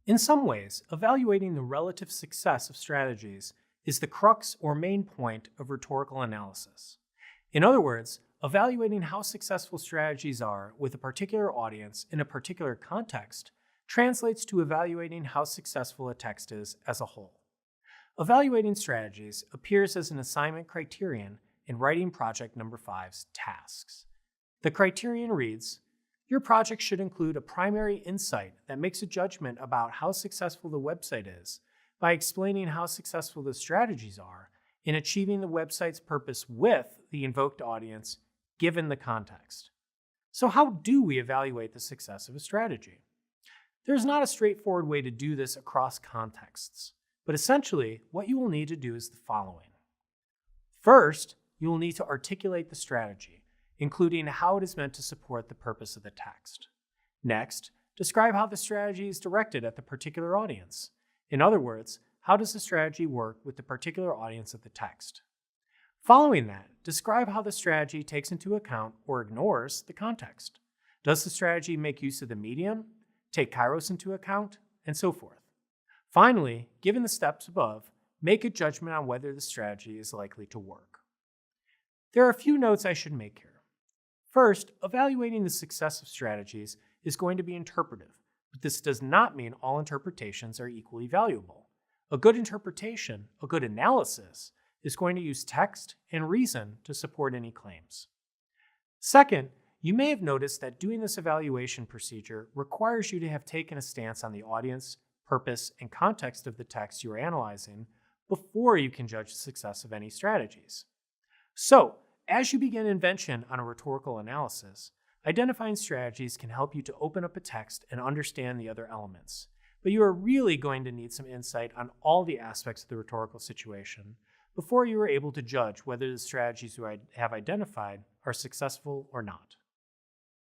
In some ways, evaluating the relative success of strategies is the crux or main point of rhetorical analysis. In other words, evaluating how successful strategies are with a particular audience in a particular context translates to evaluating how successful a text is as a whole. Evaluating strategies appears as an assignment criterion in writing project number 5's tasks. The criterion reads, your project should include a primary insight that makes a judgment about how successful the website is by explaining how successful the strategies are in achieving the website's purpose with the invoked audience given the context. So how do we evaluate the success of a strategy? There's not a straightforward way to do this across contexts, but essentially what you will need to do is the following. First, you will need to articulate the strategy, including how it is meant to support the purpose of the text. Next, describe how the strategy is directed at the particular audience. In other words, how does the strategy work with the particular audience of the text? Following that, describe how the strategy takes into account or ignores the context. Does the strategy make use of the medium, take kairos into account, and so forth? Finally, given the steps above, make a judgment on whether the strategy is likely to work. There are a few notes I should make here. First, evaluating the success of strategies is going to be interpretive, but this does not mean all interpretations are equally valuable. A good interpretation, a good analysis, is going to use text and reason to support any claims. Second, you may have noticed that doing this evaluation procedure requires you to have taken a stance on the audience, purpose, and context of the text you are analyzing before you can judge the success of any strategies. So, as you begin invention on a rhetorical analysis, identifying strategies can help you to open up a text and understand the other elements. But you are really going to need some insight on all the aspects of the rhetorical situation before you are able to judge whether the strategies you have identified are successful or not.